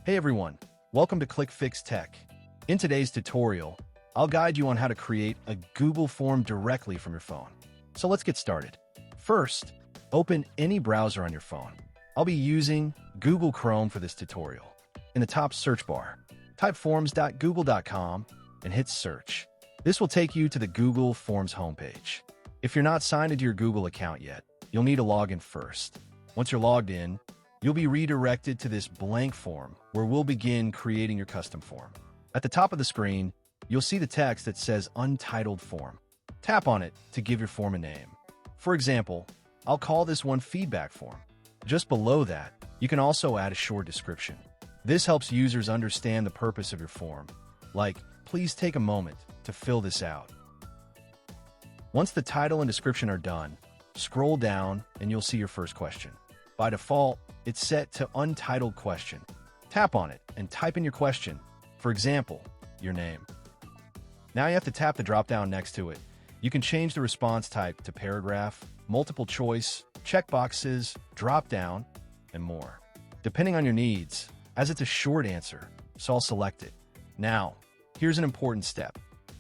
Hey everyone, welcome to ClickFix Tech. In today's tutorial, I'll guide you on how to create a Google form directly from your phone. So let's get started. First, open any browser on your phone. I'll be using Google Chrome for this tutorial. In the top search bar, type forms.google.com and hit search. This will take you to the Google Forms homepage. If you're not signed into your Google account yet, you'll need to log in first. Once you're logged in, you'll be redirected to this blank form where we'll begin creating your custom form. At the top of the screen, you'll see the text that says Untitled Form. Tap on it to give your form a name. For example, I'll call this one Feedback Form. Just below that, you can also add a short description. This helps users understand the purpose of your form, like, please take a moment to fill this out. Once the title and description are done, scroll down and you'll see your first question. By default, it's set to Untitled Question. Tap on it and type in your question, for example, your name. Now you have to tap the drop-down next to it. You can change the response type to paragraph, multiple choice, checkboxes, drop-down, and more, depending on your needs, as it's a short answer, so I'll select it. Now, here's an important step.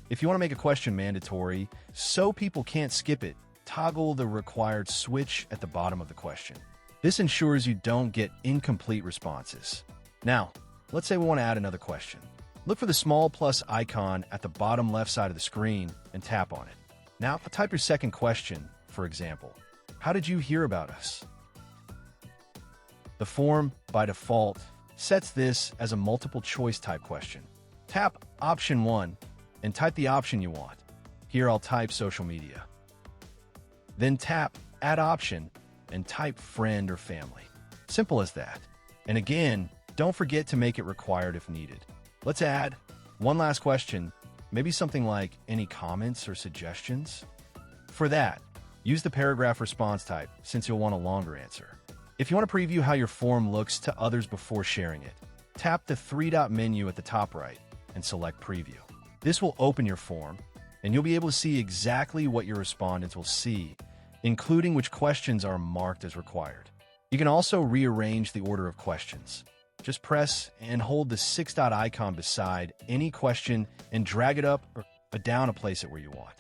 If you want to make a question mandatory so people can't skip it, toggle the required switch at the bottom of the question. This ensures you don't get incomplete responses. Now, let's say we want to add another question. Look for the small plus icon at the bottom left side of the screen and tap on it. Now, type your second question, for example. How did you hear about us? The form, by default, sets this as a multiple choice type question. Tap option 1 and type the option you want. Here I'll type social media. Then tap add option and type friend or family. Simple as that. And again, don't forget to make it required if needed. Let's add one last question, maybe something like any comments or suggestions? For that, use the paragraph response type since you'll want a longer answer. If you want to preview how your form looks to others before sharing it, tap the three-dot menu at the top right and select Preview. This will open your form, and you'll be able to see exactly what your respondents will see, including which questions are marked as required. You can also rearrange the order of questions. Just press and hold the six-dot icon beside any question and drag it up or down to place it where you want.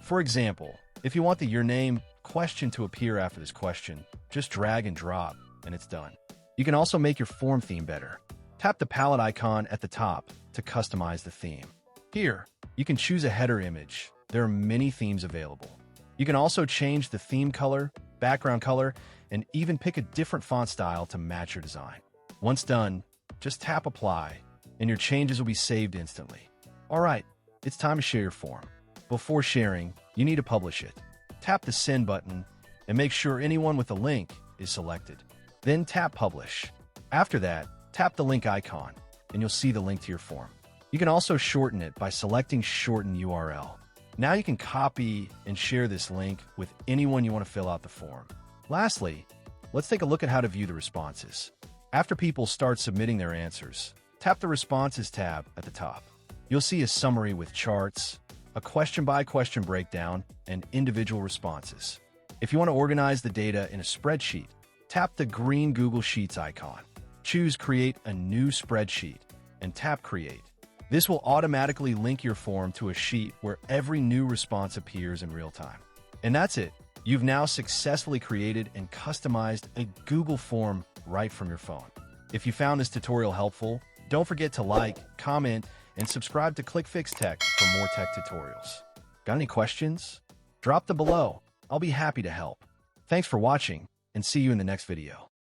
For example, if you want the Your Name question to appear after this question, just drag and drop, and it's done. You can also make your form theme better. Tap the palette icon at the top to customize the theme. Here, you can choose a header image. There are many themes available. You can also change the theme color, background color, and even pick a different font style to match your design. Once done, just tap Apply, and your changes will be saved instantly. All right, it's time to share your form. Before sharing, you need to publish it. Tap the Send button and make sure anyone with a link is selected. Then tap Publish. After that, tap the link icon, and you'll see the link to your form. You can also shorten it by selecting Shorten URL. Now you can copy and share this link with anyone you want to fill out the form. Lastly, let's take a look at how to view the responses. After people start submitting their answers, tap the Responses tab at the top. You'll see a summary with charts, a question-by-question breakdown, and individual responses. If you want to organize the data in a spreadsheet, tap the green Google Sheets icon. Choose Create a New Spreadsheet and tap Create. This will automatically link your form to a sheet where every new response appears in real time. And that's it. You've now successfully created and customized a Google form right from your phone. If you found this tutorial helpful, don't forget to like, comment, and subscribe to ClickFix Tech for more tech tutorials. Got any questions? Drop them below. I'll be happy to help. Thanks for watching, and see you in the next video.